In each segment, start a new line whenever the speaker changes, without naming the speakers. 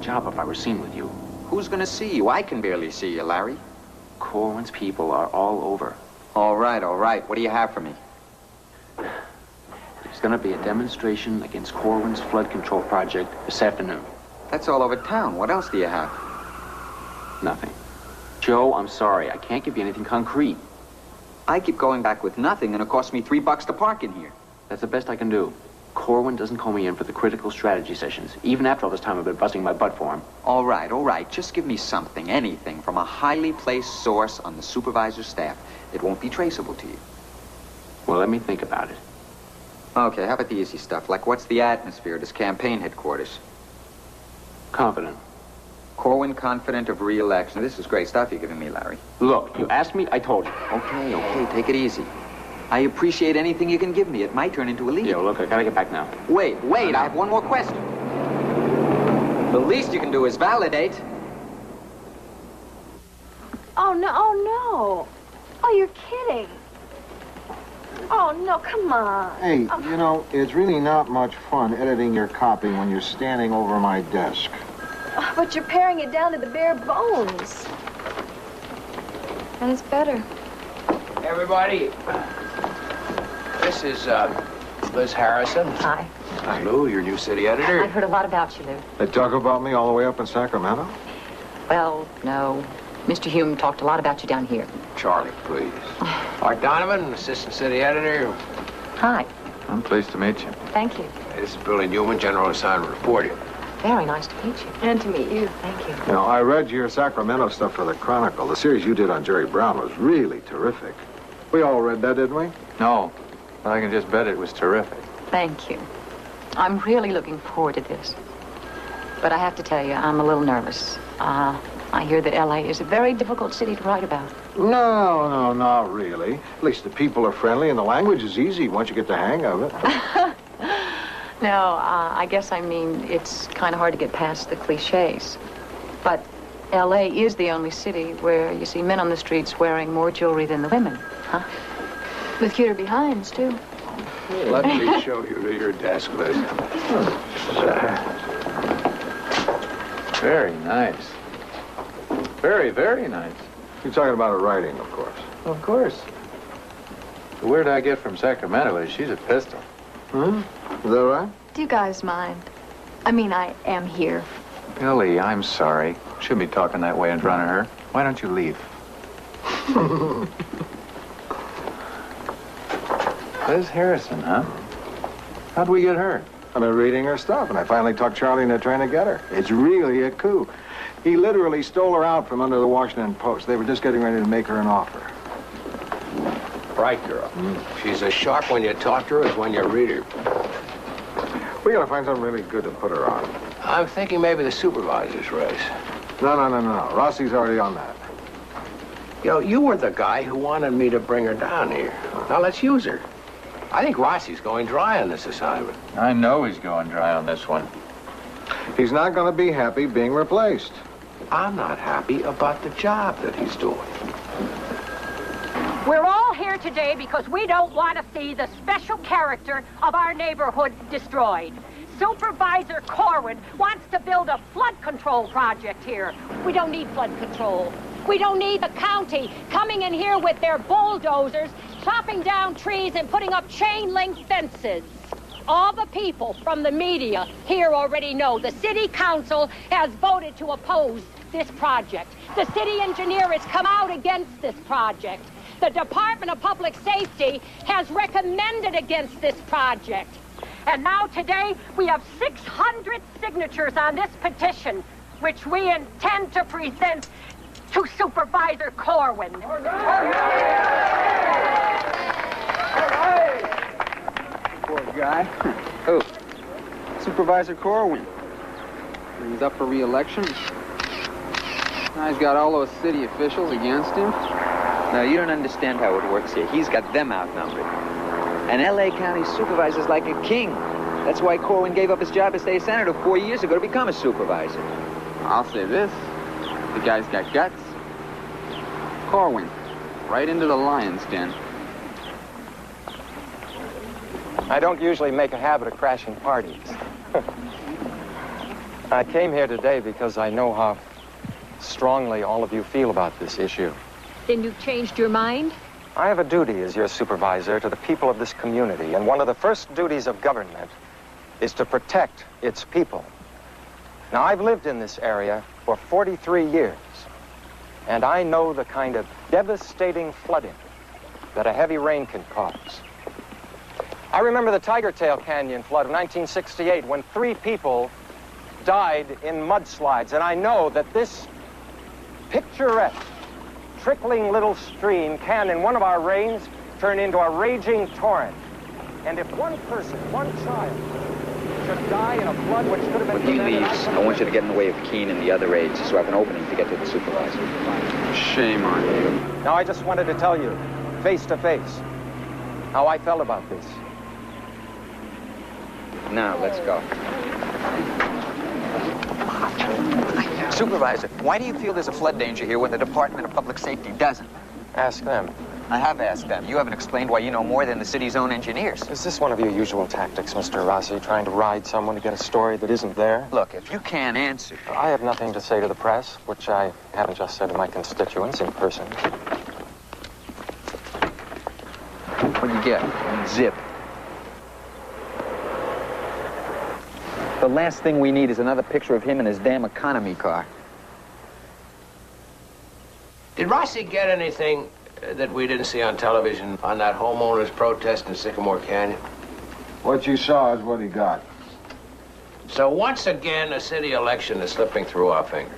Job if I were seen with you.
Who's gonna see you? I can barely see you, Larry.
Corwin's people are all over.
All right, all right. What do you have for me?
There's gonna be a demonstration against Corwin's flood control project this afternoon.
That's all over town. What else do you have?
Nothing. Joe, I'm sorry. I can't give you anything concrete.
I keep going back with nothing, and it costs me $3 to park in here.
That's the best I can do. Corwin doesn't call me in for the critical strategy sessions, even after all this time I've been busting my butt for him.
All right, all right. Just give me something, anything, from a highly placed source on the supervisor's staff. It won't be traceable to you.
Well, let me think about it.
Okay, how about the easy stuff? Like, what's the atmosphere at his campaign headquarters?
Confident.
Corwin confident of re-election. This is great stuff you're giving me, Larry.
Look, you asked me, I told you.
Okay, okay, take it easy. I appreciate anything you can give me. It might turn into a lead.
Yeah, well, look, I gotta get back now.
Wait, I have one more question. The least you can do is validate.
Oh, no, oh, no. Oh, you're kidding. Oh, no, come on.
Hey, you know, it's really not much fun editing your copy when you're standing over my desk.
Oh, but you're paring it down to the bare bones. And it's better.
Everybody, this is Liz Harrison.
Hi.
Hi, Lou, your new city editor.
I've heard a lot about you, Lou.
They talk about me all the way up in Sacramento?
Well, no. Mr. Hume talked a lot about you down here.
Charlie, please. Art Donovan, assistant city editor.
Hi.
I'm pleased to meet you.
Thank you.
This is Billy Newman, general assignment reporter.
Very nice to meet you.
And to meet you.
Thank you.
You know, I read your Sacramento stuff for the Chronicle. The series you did on Jerry Brown was really terrific. We all read that, didn't we?
No, but I can just bet it was terrific.
Thank you. I'm really looking forward to this. But I have to tell you, I'm a little nervous. I hear that L.A. is a very difficult city to write about.
No, not really. At least the people are friendly and the language is easy once you get the hang of it.
No, I guess I mean it's kind of hard to get past the cliches. But L.A. is the only city where you see men on the streets wearing more jewelry than the women, huh?
With cuter behinds, too.
Let me show you to your desk, Liz.
Very nice. Very, very nice.
You're talking about her writing, of course.
Of course. The word I get from Sacramento is she's a pistol.
Hmm? Is that right?
Do you guys mind? I mean, I am here.
Billy, I'm sorry. Shouldn't be talking that way in front of her. Why don't you leave? Liz Harrison, huh? How'd we get her?
I've been reading her stuff, and I finally talked Charlie into trying to get her. It's really a coup. He literally stole her out from under the Washington Post. They were just getting ready to make her an offer.
Bright girl. She's as sharp when you talk to her as when you read her.
We gotta find something really good to put her on.
I'm thinking maybe the supervisor's race.
No. Rossi's already on that.
You know, you were the guy who wanted me to bring her down here. Now let's use her. I think Rossi's going dry on this assignment.
I know he's going dry on this one.
He's not gonna be happy being replaced.
I'm not happy about the job that he's doing.
We're all here today because we don't want to see the special character of our neighborhood destroyed. Supervisor Corwin wants to build a flood control project here. We don't need flood control. We don't need the county coming in here with their bulldozers, chopping down trees and putting up chain link fences. All the people from the media here already know the city council has voted to oppose this project. The city engineer has come out against this project. The Department of Public Safety has recommended against this project. And now today, we have 600 signatures on this petition, which we intend to present to Supervisor Corwin.
Poor guy. Who? Supervisor Corwin. He's up for re-election. Now he's got all those city officials against him.
No, you don't understand how it works here. He's got them outnumbered. And L.A. County supervisor's like a king. That's why Corwin gave up his job as state senator 4 years ago to become a supervisor.
I'll say this. The guy's got guts. Corwin. Right into the lion's den.
I don't usually make a habit of crashing parties. I came here today because I know how strongly all of you feel about this issue.
Then you've changed your mind?
I have a duty as your supervisor to the people of this community, and one of the first duties of government is to protect its people. Now, I've lived in this area for 43 years, and I know the kind of devastating flooding that a heavy rain can cause. I remember the Tiger Tail Canyon flood of 1968 when 3 people died in mudslides, and I know that this picturesque, trickling little stream can, in one of our rains, turn into a raging torrent. And if one person, one child, should die in a flood which could have been...
When he leaves, I want you to get in the way of Keene and the other aides so I have an opening to get to the supervisor.
Shame on you.
Now, I just wanted to tell you, face to face, how I felt about this.
Now, let's go. Supervisor, why do you feel there's a flood danger here when the Department of Public Safety doesn't?
Ask them.
I have asked them. You haven't explained why you know more than the city's own engineers.
Is this one of your usual tactics, Mr. Rossi, trying to ride someone to get a story that isn't there?
Look, if you can't answer...
I have nothing to say to the press, which I haven't just said to my constituents in person.
What'd you get? Zip. The last thing we need is another picture of him in his damn economy car.
Did Rossi get anything that we didn't see on television on that homeowners protest in Sycamore Canyon?
What you saw is what he got.
So once again, a city election is slipping through our fingers.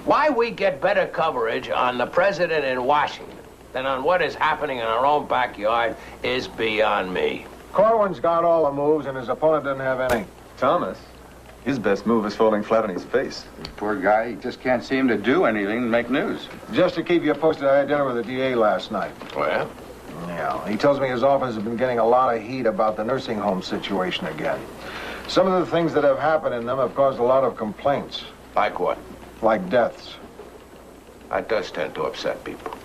Why we get better coverage on the president in Washington than on what is happening in our own backyard is beyond me.
Corwin's got all the moves, and his opponent doesn't have any.
Thomas, his best move is falling flat on his face.
Poor guy, he just can't seem to do anything to make news.
Just to keep you posted, I had dinner with the DA last night.
Well?
Yeah, he tells me his office has been getting a lot of heat about the nursing home situation again. Some of the things that have happened in them have caused a lot of complaints.
Like what?
Like deaths.
That does tend to upset people.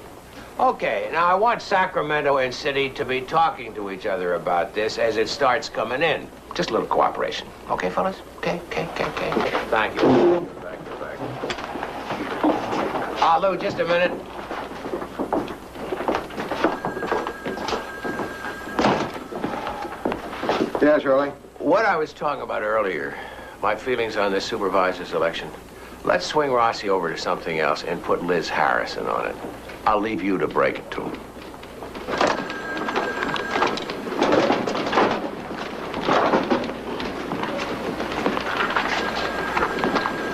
Okay, now I want Sacramento and City to be talking to each other about this as it starts coming in. Just a little cooperation. Okay, fellas? Okay. Thank you. Lou, just a minute.
Yeah, Charlie?
What I was talking about earlier, my feelings on this supervisor's election, let's swing Rossi over to something else and put Liz Harrison on it. I'll leave you to break it to him.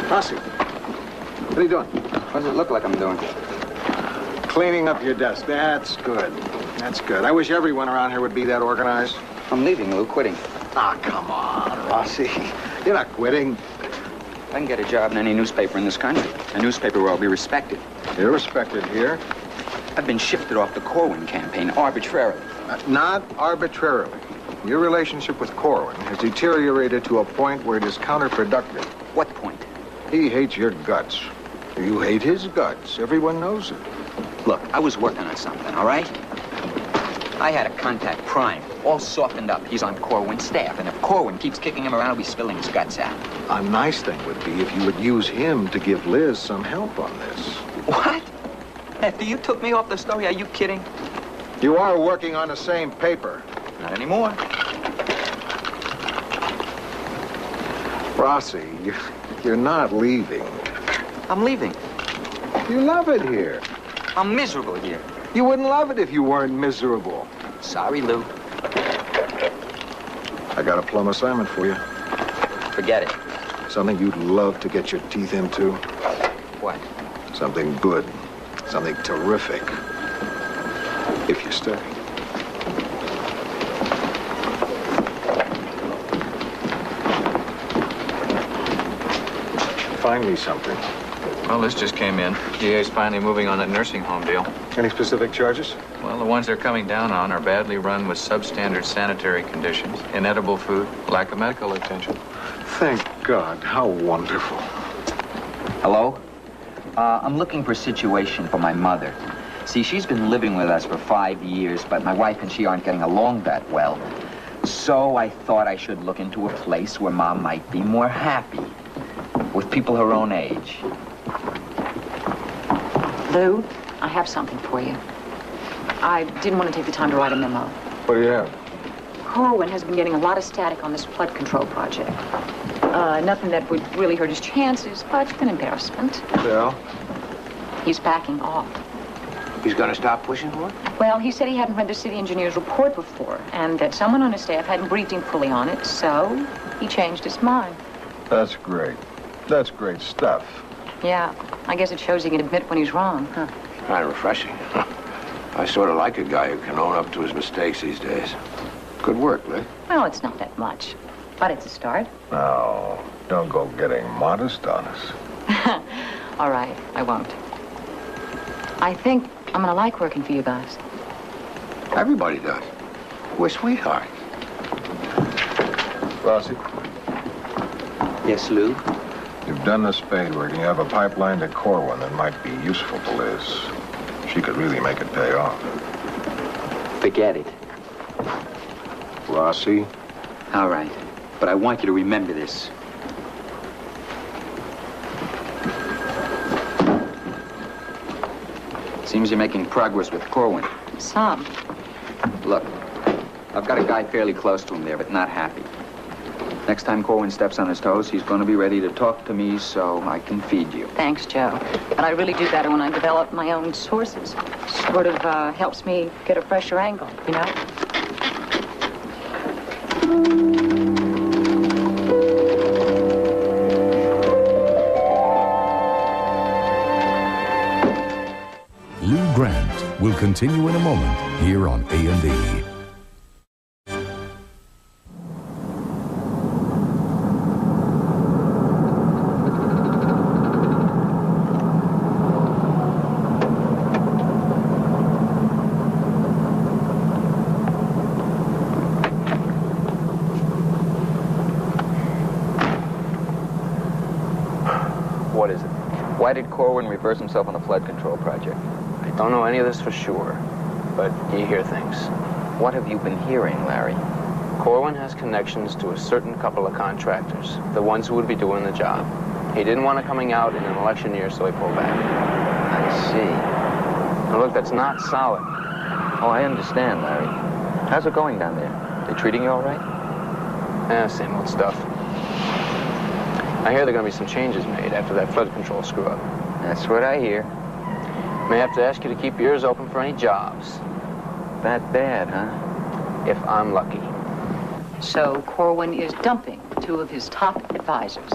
Rossi, what are you doing?
What does it look like I'm doing?
Cleaning up your desk. That's good. That's good. I wish everyone around here would be that organized.
I'm leaving, Lou, quitting.
Ah, come on, Rossi. You're not quitting.
I can get a job in any newspaper in this country. A newspaper where I'll be respected.
You're respected here.
I've been shifted off the Corwin campaign arbitrarily.
Not arbitrarily. Your relationship with Corwin has deteriorated to a point where it is counterproductive.
What point?
He hates your guts. You hate his guts. Everyone knows it.
Look, I was working on something, all right? I had a contact, Prime, all softened up. He's on Corwin's staff, and if Corwin keeps kicking him around, he'll be spilling his guts out.
A nice thing would be if you would use him to give Liz some help on this.
What? After you took me off the story, are you kidding?
You are working on the same paper.
Not anymore.
Rossi, you're not leaving.
I'm leaving.
You love it here.
I'm miserable here.
You wouldn't love it if you weren't miserable.
Sorry, Lou.
I got a plum assignment for you.
Forget it.
Something you'd love to get your teeth into.
What?
Something good. Something terrific. If you stay. Find me something.
Well, this just came in. DA's finally moving on that nursing home deal.
Any specific charges?
Well, the ones they're coming down on are badly run with substandard sanitary conditions, inedible food, lack of medical attention.
Thank God. How wonderful.
Hello? I'm looking for a situation for my mother. See, she's been living with us for 5 years, but my wife and she aren't getting along that well. So I thought I should look into a place where Mom might be more happy. With people her own age.
Lou, I have something for you. I didn't want to take the time to write a memo.
What do you have?
Corwin has been getting a lot of static on this flood control project. Nothing that would really hurt his chances, but an embarrassment.
Yeah?
He's backing off.
He's gonna stop pushing for it?
Well, he said he hadn't read the city engineer's report before, and that someone on his staff hadn't briefed him fully on it, so he changed his mind.
That's great. That's great stuff.
Yeah, I guess it shows he can admit when he's wrong, huh?
Kind of refreshing. I sort of like a guy who can own up to his mistakes these days. Good work, Liz.
Well, it's not that much, but it's a start.
No, don't go getting modest on us.
All right, I won't. I think I'm gonna like working for you guys.
Everybody does. We're sweethearts.
Rossi,
Yes, Lou?
you've done the spade work and you have a pipeline to Corwin that might be useful to Liz. She could really make it pay off.
Forget it.
Rossi,
All right. But I want you to remember this. Seems you're making progress with Corwin.
Some.
Look, I've got a guy fairly close to him there, but not happy. Next time Corwin steps on his toes, he's going to be ready to talk to me so I can feed you.
Thanks, Joe. But I really do better when I develop my own sources. Sort of helps me get a fresher angle, you know?
Lou Grant will continue in a moment here on A&E.
What is it? Why did Corwin reverse himself on the flood control project?
I don't know any of this for sure, but you hear things.
What have you been hearing, Larry?
Corwin has connections to a certain couple of contractors, the ones who would be doing the job. He didn't want it coming out in an election year, so he pulled back.
I see.
Now look, that's not solid.
Oh, I understand, Larry. How's it going down there? They treating you all right?
Same old stuff. I hear there are going to be some changes made after that flood control screw-up.
That's what I hear.
May have to ask you to keep your ears open for any jobs.
That bad, huh?
If I'm lucky.
So Corwin is dumping two of his top advisors.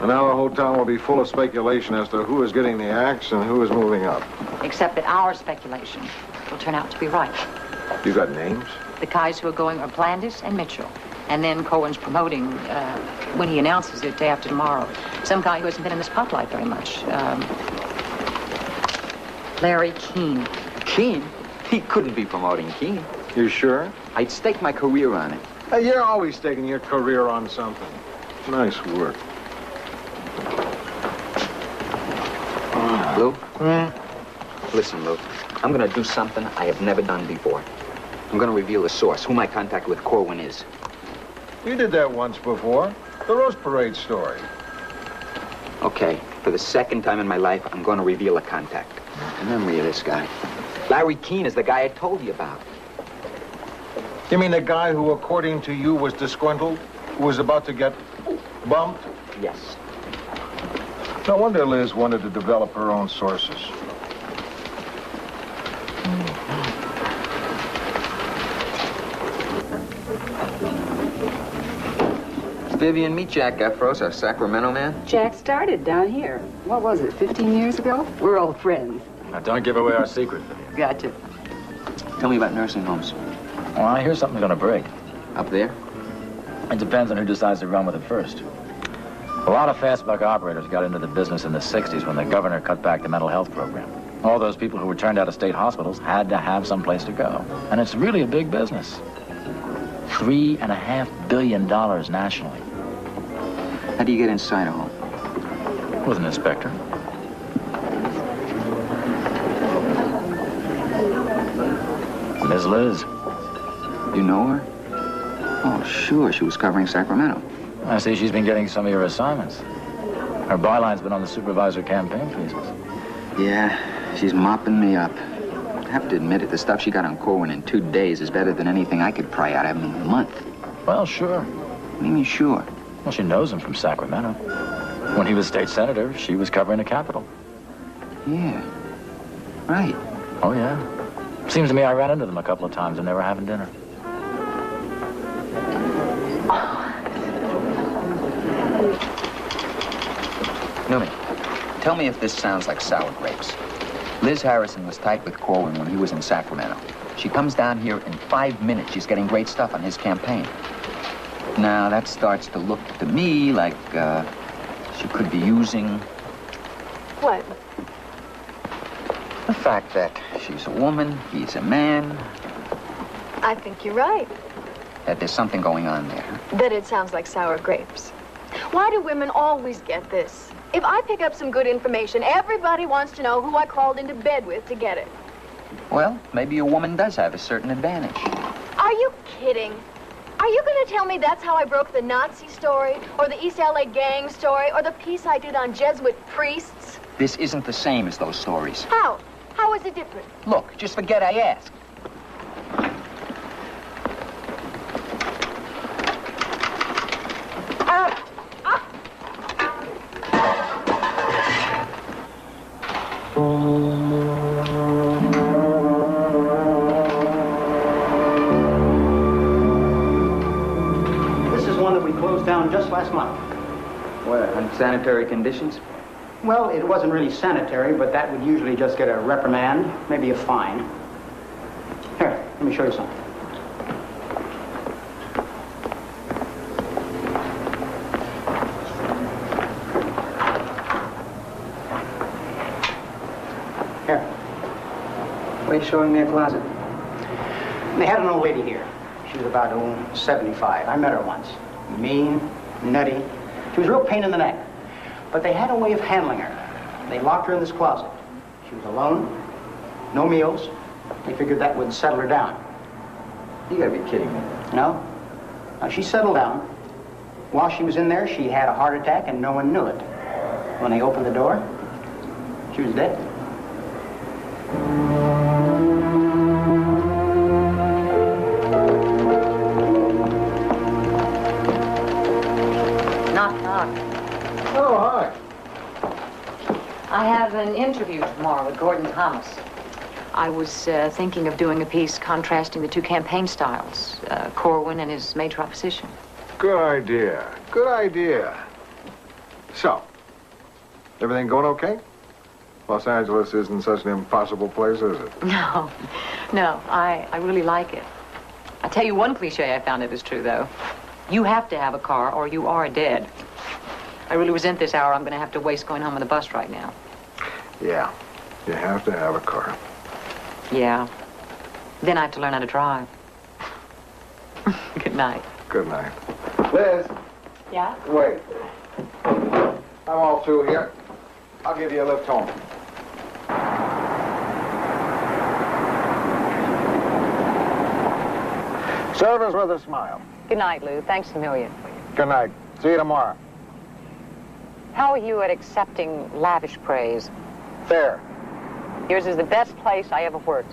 and now the whole town will be full of speculation as to who is getting the axe and who is moving up.
Except that our speculation will turn out to be right.
You got names?
The guys who are going are Blandis and Mitchell. And then Corwin's promoting, when he announces it, day after tomorrow, some guy who hasn't been in the spotlight very much. Larry Keene.
Keene? He couldn't be promoting Keene.
You sure?
I'd stake my career on it.
Hey, you're always staking your career on something. Nice work.
Lou? Listen, Lou. I'm gonna do something I have never done before. I'm gonna reveal the source, who my contact with Corwin is.
You did that once before. The Roast Parade story.
Okay, for the second time in my life, I'm gonna reveal a contact. The memory of this guy. Larry Keene is the guy I told you about.
You mean the guy who, according to you, was disgruntled? Who was about to get bumped?
Yes.
No wonder Liz wanted to develop her own sources.
Vivian, meet Jack Efros, our Sacramento man.
Jack started down here. What was it, 15 years ago? We're old friends.
Now, don't give away our secret, Vivian.
Gotcha.
Tell me about nursing homes.
Well, I hear something's gonna break.
Up there?
It depends on who decides to run with it first. A lot of fast buck operators got into the business in the 60s when the governor cut back the mental health program. All those people who were turned out of state hospitals had to have some place to go. And it's really a big business. $3.5 billion nationally.
How do you get inside a home?
With an inspector. Miss Liz.
You know her? Oh, sure. She was covering Sacramento.
I see she's been getting some of your assignments. Her byline's been on the supervisor campaign pieces.
Yeah, she's mopping me up. I have to admit it, the stuff she got on Corwin in 2 days is better than anything I could pry out of him in a month.
Well, sure.
What do you mean, sure?
Well, she knows him from Sacramento. When he was state senator, she was covering the Capitol.
Yeah. Right.
Oh, yeah. Seems to me I ran into them a couple of times when they were having dinner.
Newman, tell me if this sounds like sour grapes. Liz Harrison was tight with Corwin when he was in Sacramento. She comes down here in 5 minutes. She's getting great stuff on his campaign. Now, that starts to look to me like she could be using...
What?
The fact that she's a woman, he's a man.
I think you're right.
That there's something going on there.
That it sounds like sour grapes. Why do women always get this? If I pick up some good information, everybody wants to know who I crawled into bed with to get it.
Well, maybe a woman does have a certain advantage.
Are you kidding? Are you going to tell me that's how I broke the Nazi story, or the East LA gang story, or the piece I did on Jesuit priests?
This isn't the same as those stories.
How? How is it different?
Look, just forget I asked.
This is one that we closed down just last month.
What, unsanitary conditions?
Well, it wasn't really sanitary, but that would usually just get a reprimand, maybe a fine. Here, let me show you something. Here.
Why are you showing me a closet?
They had an old lady here. She was about 75. I met her once. Mean, nutty. She was a real pain in the neck. But they had a way of handling her. They locked her in this closet. She was alone, no meals. They figured that would settle her down.
You gotta be kidding me.
No. She settled down. While she was in there, she had a heart attack and no one knew it. When they opened the door, she was dead.
Knock, knock.
Oh, hi.
I have an interview tomorrow with Gordon Thomas. I was thinking of doing a piece contrasting the two campaign styles, Corwin and his major opposition.
Good idea. Good idea. So, everything going okay? Los Angeles isn't such an impossible place, is it?
No, I really like it. I'll tell you one cliche I found that is true, though. You have to have a car or you are dead. I really resent this hour I'm going to have to waste going home on the bus right now.
Yeah, you have to have a car.
Yeah. Then I have to learn how to drive. Good night.
Good night. Liz.
Yeah?
Wait. I'm all through here. I'll give you a lift home. Service with a smile.
Good night, Lou. Thanks a million.
Good night. See you tomorrow.
How are you at accepting lavish praise?
Fair.
Yours is the best place I ever worked.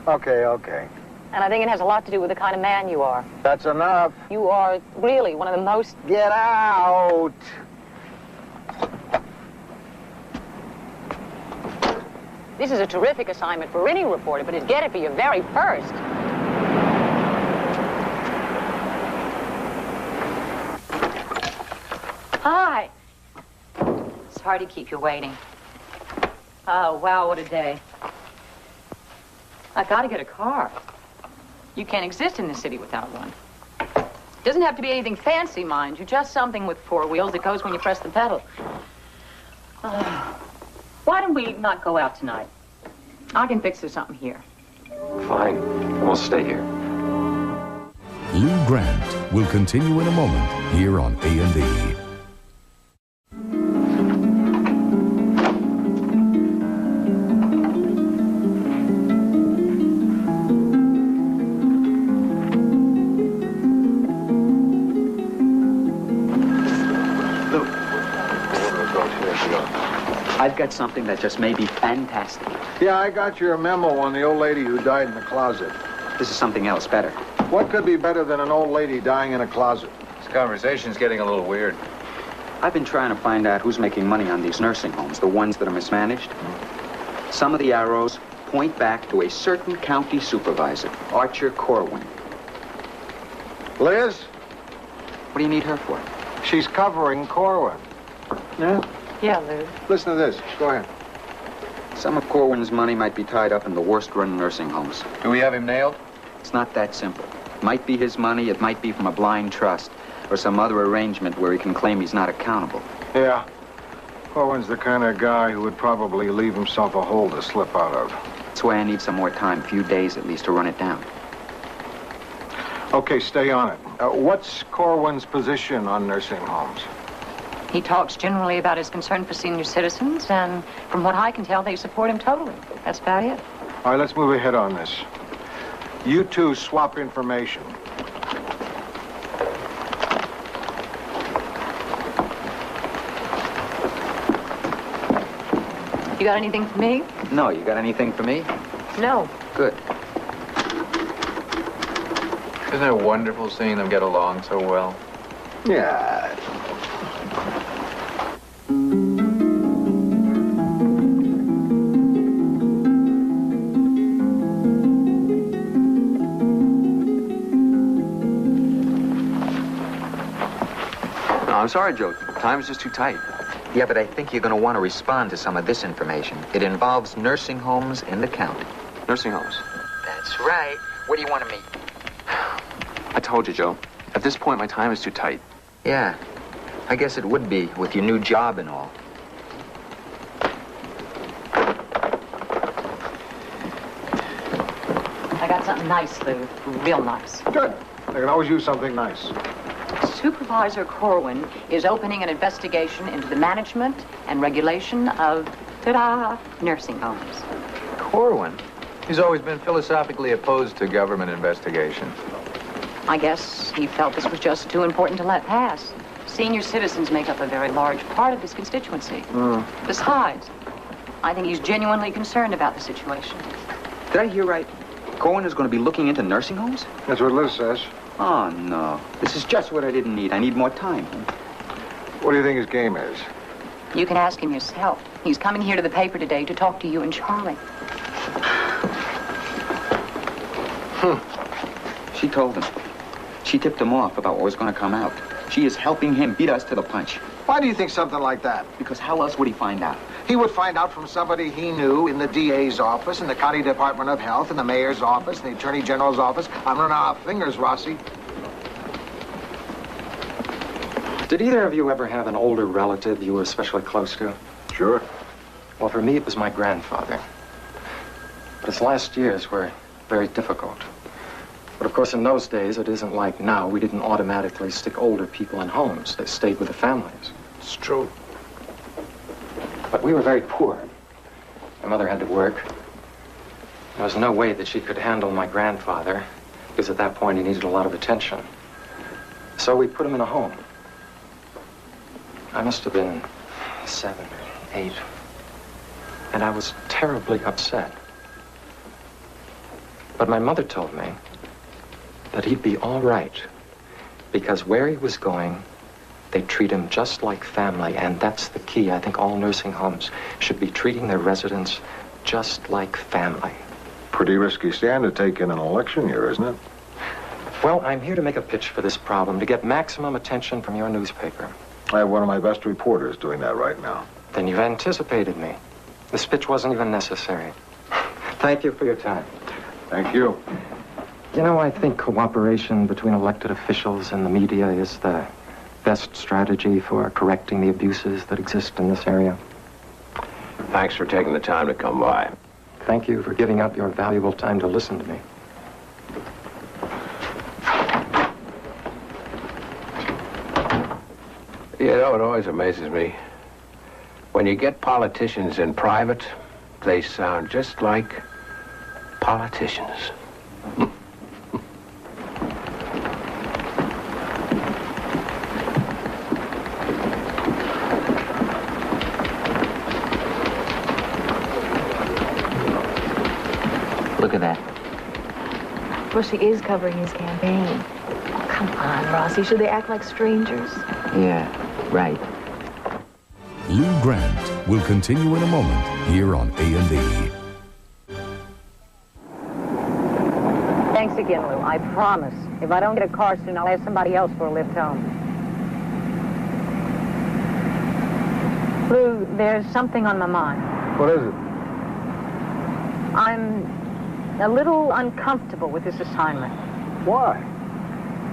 Okay, okay.
And I think it has a lot to do with the kind of man you are.
That's enough.
You are really one of the most...
Get out!
This is a terrific assignment for any reporter, but to get it for your very first. Hi. Sorry to keep you waiting. Oh, wow, what a day. I've got to get a car. You can't exist in this city without one. Doesn't have to be anything fancy, mind you, just something with 4 wheels that goes when you press the pedal. Why don't we not go out tonight? I can fix us something here.
Fine. We'll stay here.
Lou Grant will continue in a moment here on A&E.
I've got something that just may be fantastic.
Yeah, I got your memo on the old lady who died in the closet.
This is something else better.
What could be better than an old lady dying in a closet?
This conversation's getting a little weird.
I've been trying to find out who's making money on these nursing homes, the ones that are mismanaged. Some of the arrows point back to a certain county supervisor, Archer Corwin.
Liz?
What do you need her for?
She's covering Corwin. Yeah?
Yeah, Lou.
Listen to this. Go ahead.
Some of Corwin's money might be tied up in the worst-run nursing homes.
Do we have him nailed?
It's not that simple. It might be his money, it might be from a blind trust, or some other arrangement where he can claim he's not accountable.
Yeah. Corwin's the kind of guy who would probably leave himself a hole to slip out of.
That's why I need some more time, a few days at least, to run it down.
Okay, stay on it. What's Corwin's position on nursing homes?
He talks generally about his concern for senior citizens, and from what I can tell, they support him totally. That's about it.
All right, let's move ahead on this. You two swap information.
You got anything for me?
No, you got anything for me?
No.
Good.
Isn't it wonderful seeing them get along so well?
Yeah.
I'm sorry, Joe. Time's just too tight.
Yeah, but I think you're going to want to respond to some of this information. It involves nursing homes in the county.
Nursing homes.
That's right. Where do you want to meet?
I told you, Joe. At this point, my time is too tight.
Yeah, I guess it would be with your new job and all.
I got something nice, Lou. Real nice.
Good. I can always use something nice.
Supervisor Corwin is opening an investigation into the management and regulation of, ta-da, nursing homes.
Corwin? He's always been philosophically opposed to government investigations.
I guess he felt this was just too important to let pass. Senior citizens make up a very large part of his constituency. Besides, I think he's genuinely concerned about the situation.
Did I hear right? Corwin is going to be looking into nursing homes?
That's what Liz says.
Oh, no. This is just what I didn't need. I need more time.
What do you think his game is?
You can ask him yourself. He's coming here to the paper today to talk to you and Charlie.
She told him. She tipped him off about what was going to come out. She is helping him beat us to the punch.
Why do you think something like that?
Because how else would he find out?
He would find out from somebody he knew in the DA's office, in the County Department of Health, in the Mayor's office, in the Attorney General's office. I'm running out of fingers, Rossi.
Did either of you ever have an older relative you were especially close to?
Sure.
Well, for me, it was my grandfather. But his last years were very difficult. But of course, in those days, it isn't like now. We didn't automatically stick older people in homes. They stayed with the families.
It's true.
But we were very poor. My mother had to work. There was no way that she could handle my grandfather, because at that point he needed a lot of attention. So we put him in a home. I must have been 7, 8, and I was terribly upset. But my mother told me that he'd be all right, because where he was going, they treat him just like family, and that's the key. I think all nursing homes should be treating their residents just like family.
Pretty risky stand to take in an election year, isn't it?
Well, I'm here to make a pitch for this problem, to get maximum attention from your newspaper.
I have one of my best reporters doing that right now.
Then you've anticipated me. This pitch wasn't even necessary. Thank you for your time.
Thank you.
You know, I think cooperation between elected officials and the media is the best strategy for correcting the abuses that exist in this area.
Thanks for taking the time to come by.
Thank you for giving up your valuable time to listen to me.
You know, it always amazes me. When you get politicians in private, they sound just like politicians.
Look at that.
Well, she is covering his campaign. Oh, come on, Rossi. Should they act like strangers?
Yeah, right.
Lou Grant will continue in a moment here on A&E.
Thanks again, Lou. I promise. If I don't get a car soon, I'll ask somebody else for a lift home. Lou, there's something on my mind.
What is it?
I'm a little uncomfortable with this assignment.
Why?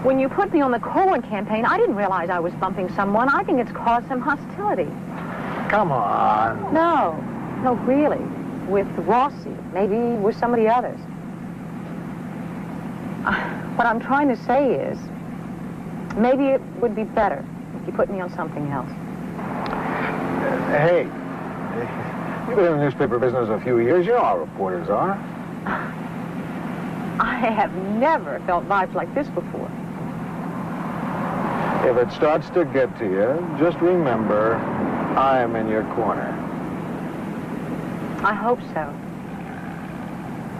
When you put me on the Corwin campaign, I didn't realize I was bumping someone. I think it's caused some hostility.
Come on.
No, really. With Rossi, maybe with some of the others. What I'm trying to say is, maybe it would be better if you put me on something else.
Hey, you've been in the newspaper business a few years. You know how reporters are.
I have never felt vibes like this before.
If it starts to get to you, just remember, I'm in your corner.
I hope so.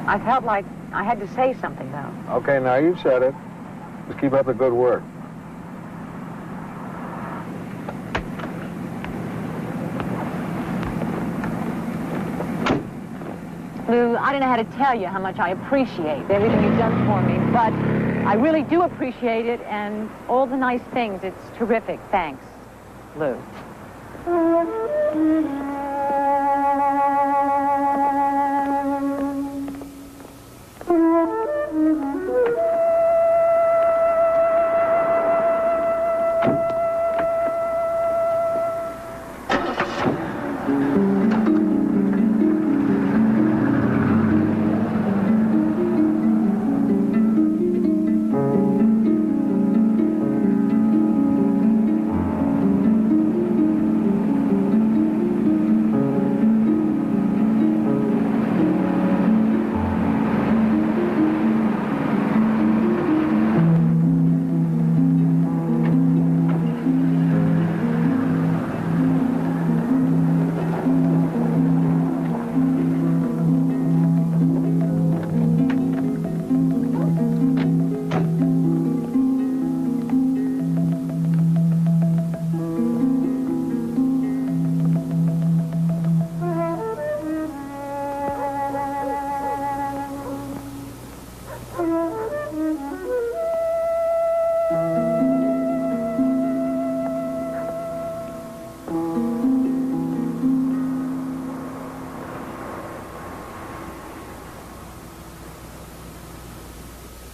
I felt like I had to say something, though.
Okay, now you've said it. Just keep up the good work.
Lou, I don't know how to tell you how much I appreciate everything you've done for me, but I really do appreciate it, and all the nice things. It's terrific. Thanks, Lou.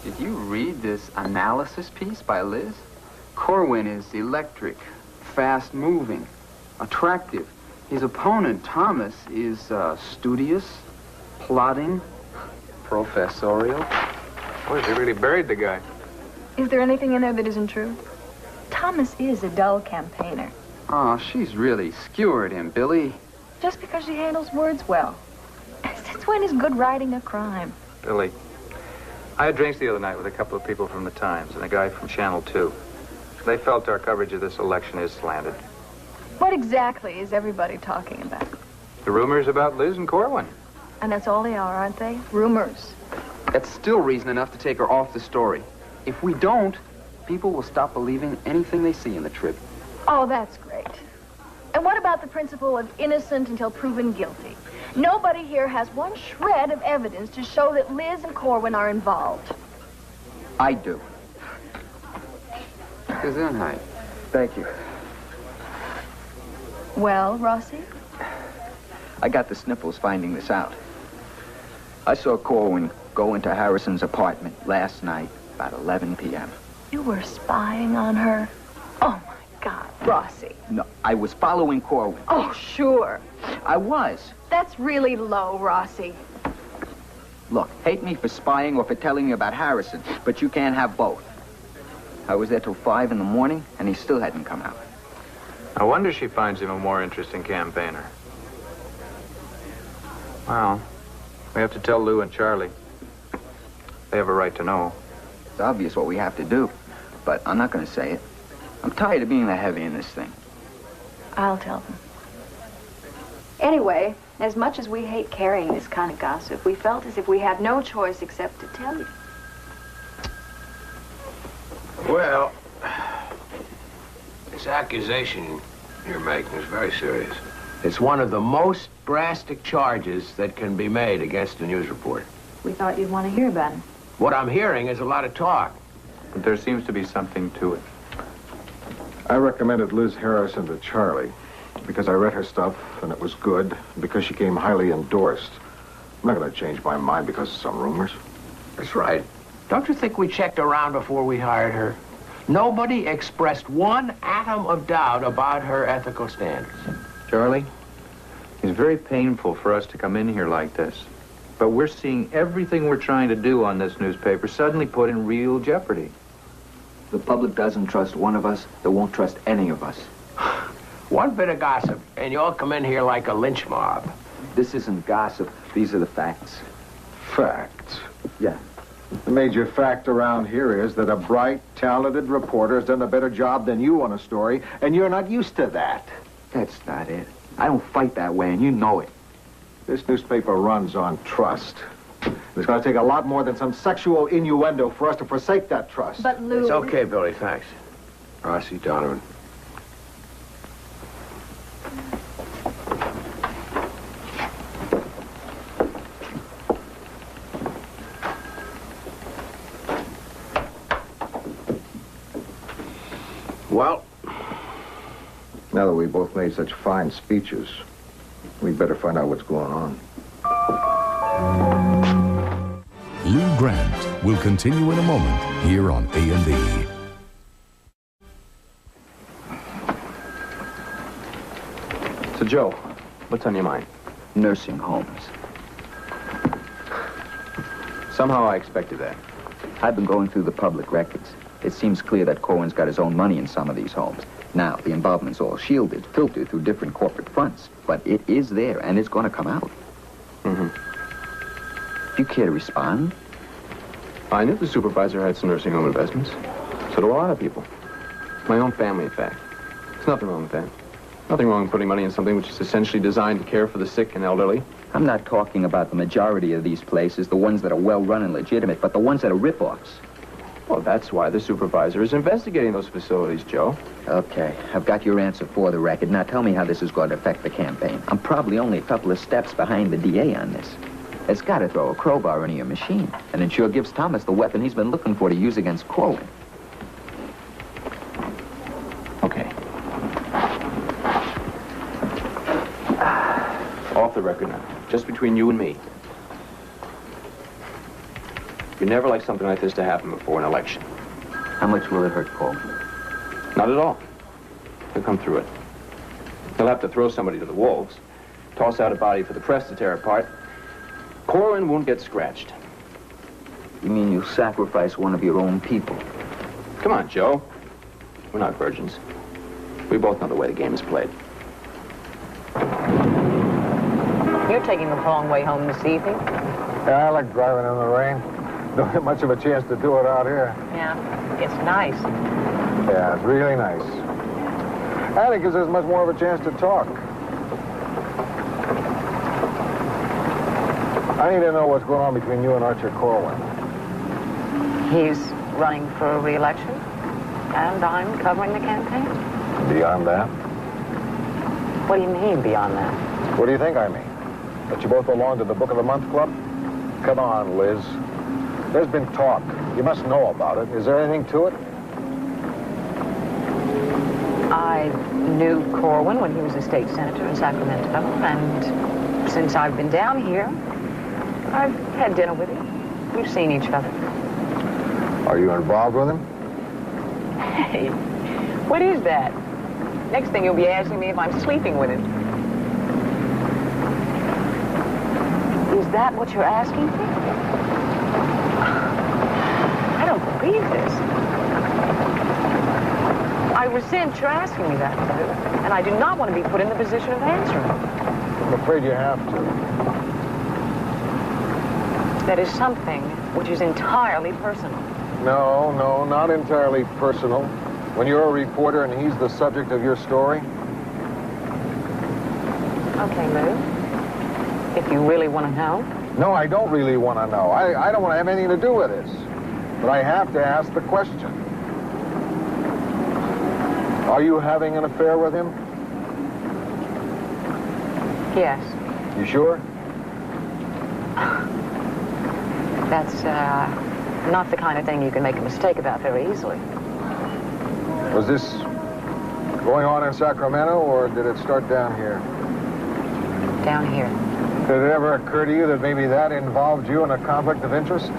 Did you read this analysis piece by Liz? Corwin is electric, fast-moving, attractive. His opponent, Thomas, is studious, plodding, professorial.
Boy, they really buried the guy.
Is there anything in there that isn't true? Thomas is a dull campaigner.
Oh, she's really skewered him, Billy.
Just because she handles words well. Since when is good writing a crime?
Billy, I had drinks the other night with a couple of people from the Times and a guy from Channel 2. They felt our coverage of this election is slanted.
What exactly is everybody talking about?
The rumors about Liz and Corwin.
And that's all they are, aren't they? Rumors.
That's still reason enough to take her off the story. If we don't, people will stop believing anything they see in the Trib.
Oh, that's great. And what about the principle of innocent until proven guilty? Nobody here has one shred of evidence to show that Liz and Corwin are involved.
I do.
Gesundheit.
Thank you.
Well, Rossi?
I got the sniffles finding this out. I saw Corwin go into Harrison's apartment last night about 11 p.m.
You were spying on her? Oh, my God, Rossi.
No, I was following Corwin.
Oh, sure.
I was.
That's really low, Rossi.
Look, hate me for spying or for telling you about Harrison, but you can't have both. I was there till 5 in the morning, and he still hadn't come out.
I wonder she finds him a more interesting campaigner. Well, we have to tell Lou and Charlie. They have a right to know.
It's obvious what we have to do, but I'm not going to say it. I'm tired of being the heavy in this thing.
I'll tell them. Anyway, as much as we hate carrying this kind of gossip, we felt as if we had no choice except to tell you.
Well, this accusation you're making is very serious. It's one of the most drastic charges that can be made against a news report.
We thought you'd want to hear about it.
What I'm hearing is a lot of talk.
But there seems to be something to it.
I recommended Liz Harrison to Charlie because I read her stuff and it was good, because she came highly endorsed. I'm not going to change my mind because of some rumors.
That's right. Don't you think we checked around before we hired her? Nobody expressed one atom of doubt about her ethical standards.
Charlie, it's very painful for us to come in here like this. But we're seeing everything we're trying to do on this newspaper suddenly put in real jeopardy.
The public doesn't trust one of us, they won't trust any of us.
One bit of gossip, and you all come in here like a lynch mob.
This isn't gossip. These are the facts.
Facts?
Yeah.
The major fact around here is that a bright, talented reporter has done a better job than you on a story, and you're not used to that.
That's not it. I don't fight that way, and you know it.
This newspaper runs on trust. It's going to take a lot more than some sexual innuendo for us to forsake that trust.
But Lou...
It's okay, Billy, thanks. Rossi, Donovan. Well,
now that we both made such fine speeches, we'd better find out what's going on.
Lou Grant will continue in a moment here on A&E.
So, Joe, what's on your mind?
Nursing homes.
Somehow I expected that.
I've been going through the public records. It seems clear that Corwin's got his own money in some of these homes. Now, the involvement's all shielded, filtered through different corporate fronts, but it is there, and it's going to come out.
Mm-hmm.
Do you care to respond?
I knew the supervisor had some nursing home investments. So do a lot of people. My own family, in fact. There's nothing wrong with that. Nothing wrong with putting money in something which is essentially designed to care for the sick and elderly.
I'm not talking about the majority of these places, the ones that are well-run and legitimate, but the ones that are rip-offs.
Well, that's why the supervisor is investigating those facilities, Joe.
Okay, I've got your answer for the record. Now tell me how this is going to affect the campaign. I'm probably only a couple of steps behind the DA on this. It's got to throw a crowbar into your machine, and it sure gives Thomas the weapon he's been looking for to use against Corwin.
Okay. Off the record now, just between you and me. You'd never like something like this to happen before an election.
How much will it hurt Corwin?
Not at all. He'll come through it. He'll have to throw somebody to the wolves, toss out a body for the press to tear apart. Corwin won't get scratched.
You mean you'll sacrifice one of your own people?
Come on, Joe. We're not virgins. We both know the way the game is played.
You're taking the long way home this evening?
Yeah, I like driving in the rain. Don't have much of a chance to do it out here.
Yeah, it's nice.
Yeah, it's really nice. And it gives us much more of a chance to talk. I need to know what's going on between you and Archer Corwin.
He's running for re-election, and I'm covering the campaign.
Beyond that?
What do you mean, beyond that?
What do you think I mean? That you both belong to the Book of the Month Club? Come on, Liz. There's been talk. You must know about it. Is there anything to it?
I knew Corwin when he was a state senator in Sacramento, and since I've been down here, I've had dinner with him. We've seen each other.
Are you involved with him?
Hey, what is that? Next thing you'll be asking me if I'm sleeping with him. Is that what you're asking me? I don't believe this. I resent your asking me that, and I do not want to be put in the position of answering.
I'm afraid you have to.
That is something which is entirely personal.
No, not entirely personal. When you're a reporter and he's the subject of your story.
Okay, Lou. If you really want to know.
No, I don't really want to know. I don't want to have anything to do with this. But I have to ask the question. Are you having an affair with him?
Yes.
You sure?
That's not the kind of thing you can make a mistake about very easily.
Was this going on in Sacramento, or did it start down here?
Down here.
Did it ever occur to you that maybe that involved you in a conflict of interest?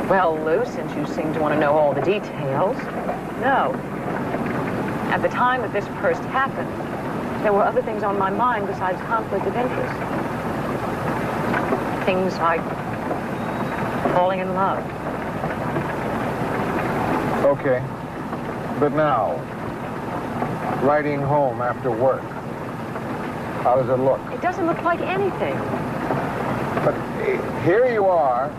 Well, Lou, since you seem to want to know all the details, no. At the time that this first happened, there were other things on my mind besides conflict of interest. Things like falling in love.
Okay. But now, riding home after work, how does it look?
It doesn't look like anything.
But here you are,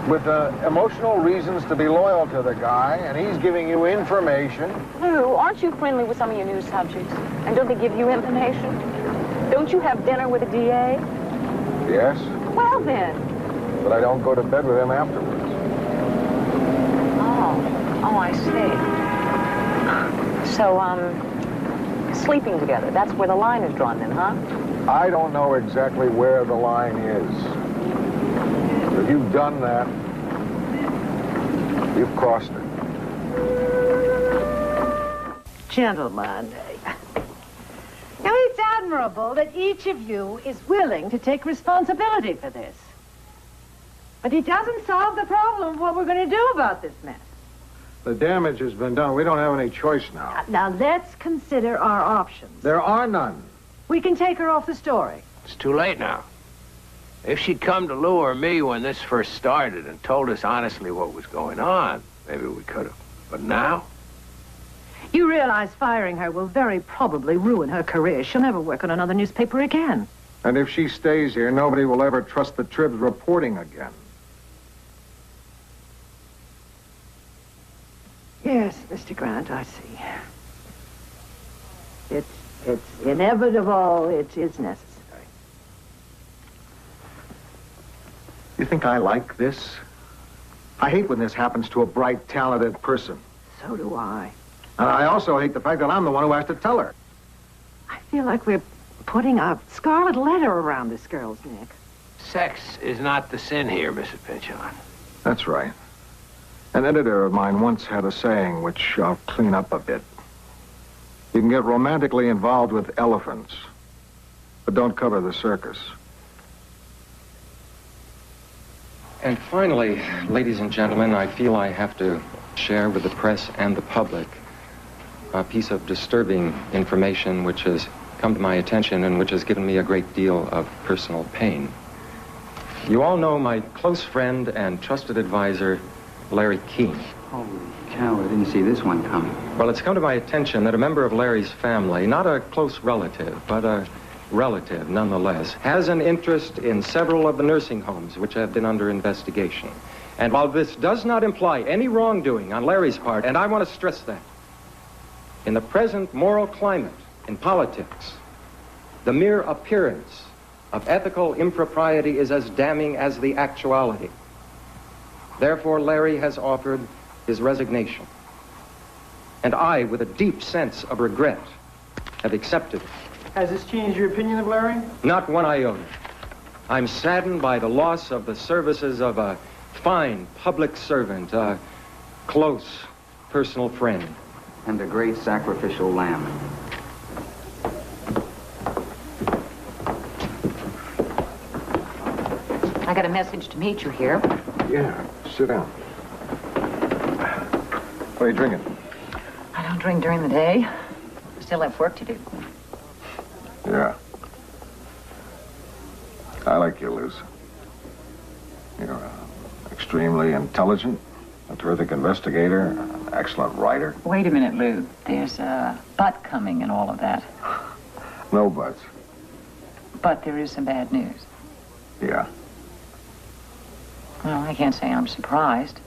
with emotional reasons to be loyal to the guy, and he's giving you information.
Lou, aren't you friendly with some of your news subjects? And don't they give you information? Don't you have dinner with the DA?
Yes.
Well, then.
But I don't go to bed with him afterwards.
Oh, I see. So, sleeping together, that's where the line is drawn then, huh?
I don't know exactly where the line is. If you've done that, you've crossed it.
Gentlemen, now it's admirable that each of you is willing to take responsibility for this. But it doesn't solve the problem of what we're going to do about this mess.
The damage has been done. We don't have any choice now.
Now, let's consider our options.
There are none.
We can take her off the story.
It's too late now. If she'd come to Lou or me when this first started and told us honestly what was going on, maybe we could have. But now?
You realize firing her will very probably ruin her career. She'll never work on another newspaper again.
And if she stays here, nobody will ever trust the Trib's reporting again.
Yes, Mr. Grant, I see. It's inevitable. It is necessary.
You think I like this? I hate when this happens to a bright, talented person.
So do I.
And I also hate the fact that I'm the one who has to tell her.
I feel like we're putting a scarlet letter around this girl's neck.
Sex is not the sin here, Mrs. Pynchon.
That's right. An editor of mine once had a saying, which I'll clean up a bit. You can get romantically involved with elephants, but don't cover the circus.
And finally, ladies and gentlemen, I feel I have to share with the press and the public a piece of disturbing information which has come to my attention and which has given me a great deal of personal pain. You all know my close friend and trusted advisor, Larry Keene.
Holy cow, I didn't see this one coming.
Well, it's come to my attention that a member of Larry's family, not a close relative, but a relative, nonetheless, has an interest in several of the nursing homes which have been under investigation. And while this does not imply any wrongdoing on Larry's part, and I want to stress that, in the present moral climate in politics, the mere appearance of ethical impropriety is as damning as the actuality. Therefore, Larry has offered his resignation. And I, with a deep sense of regret, have accepted it.
Has this changed your opinion of Larry?
Not one iota. I'm saddened by the loss of the services of a fine public servant, a close personal friend.
And a great sacrificial lamb.
I got a message to meet you here.
Yeah, sit down. What are you drinking?
I don't drink during the day. I still have work to do.
Yeah. I like you, Liz. You're extremely intelligent, a terrific investigator, an excellent writer.
Wait a minute, Lou. There's a but coming and all of that.
No buts.
But there is some bad news.
Yeah.
Well, I can't say I'm surprised.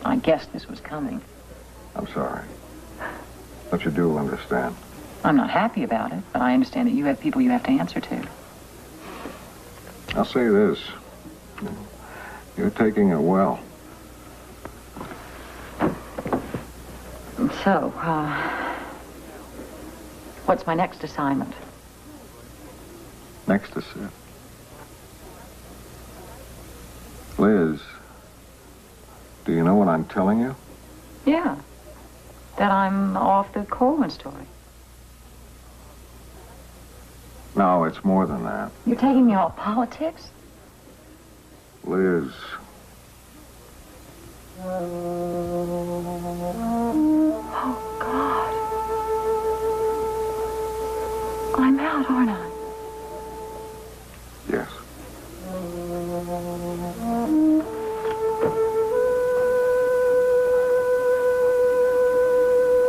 I guessed this was coming.
I'm sorry. But you do understand.
I'm not happy about it, but I understand that you have people you have to answer to.
I'll say this. You're taking it well.
So, what's my next assignment?
Next to sit. Liz, do you know what I'm telling you?
Yeah. That I'm off the Corwin story.
No, it's more than that.
You're taking me off politics?
Liz.
Oh, God. I'm out, aren't I?
Yes.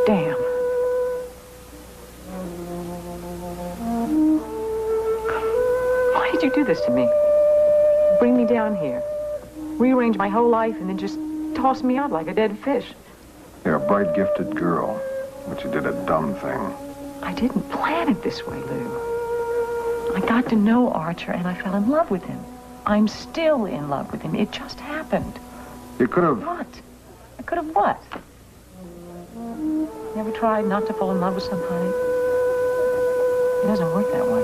Damn. Why did you do this to me? Bring me down here. Rearrange my whole life and then just toss me out like a dead fish.
You're a bright, gifted girl, but you did a dumb thing.
I didn't plan it this way, Lou. I got to know Archer and I fell in love with him. I'm still in love with him. It just happened.
You could have...
What? I could have what? Never tried not to fall in love with somebody? It doesn't work that way.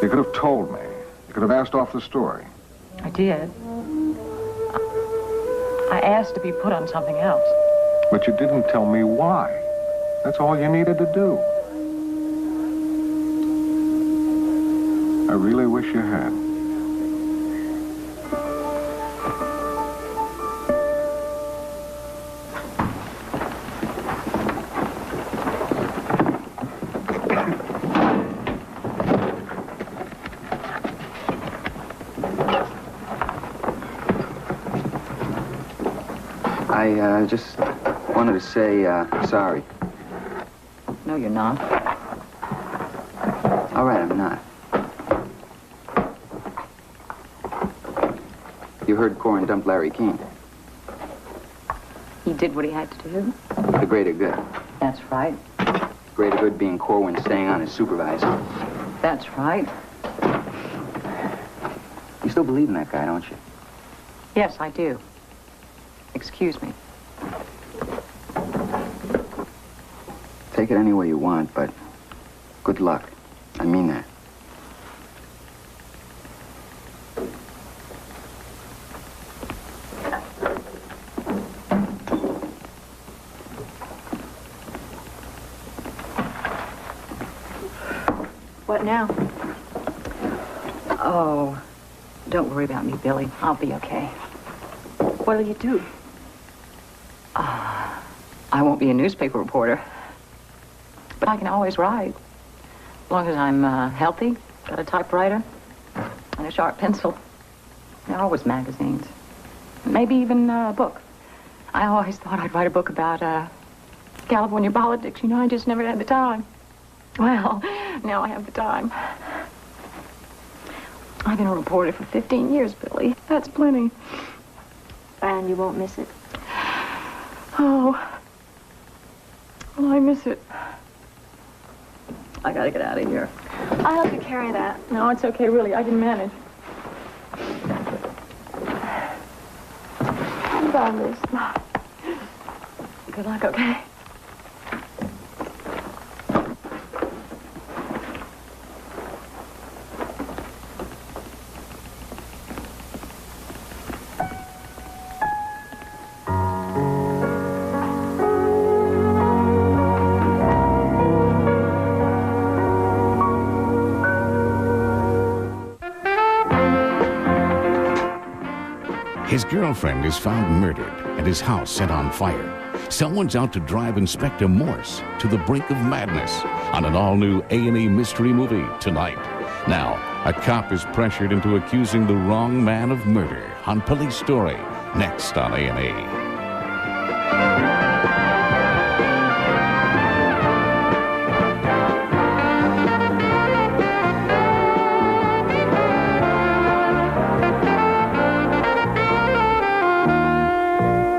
You could have told me. You could have asked off the story.
I did. I asked to be put on something else.
But you didn't tell me why. That's all you needed to do. I really wish you had.
I just wanted to say sorry.
No, you're not.
All right, I'm not. You heard Corwin dumped Larry King.
He did what he had to do.
For the greater good.
That's right.
Greater good being Corwin staying on as supervisor.
That's right.
You still believe in that guy, don't you?
Yes, I do. Excuse me.
Take it any way you want, but good luck. I mean that.
What now? Oh, don't worry about me, Billy. I'll be okay. What'll you do? I won't be a newspaper reporter. But I can always write. As long as I'm healthy, got a typewriter, and a sharp pencil. There are always magazines. Maybe even a book. I always thought I'd write a book about California politics. You know, I just never had the time. Well, now I have the time. I've been a reporter for 15 years, Billy. That's plenty.
And you won't miss it?
Oh. Well, I miss it. I gotta get out of here.
I'll help you carry that.
No, it's okay, really. I can manage. Goodbye, Liz. Good luck, okay?
His girlfriend is found murdered and his house set on fire. Someone's out to drive Inspector Morse to the brink of madness on an all-new A&E mystery movie tonight. Now, a cop is pressured into accusing the wrong man of murder on Police Story, next on A&E.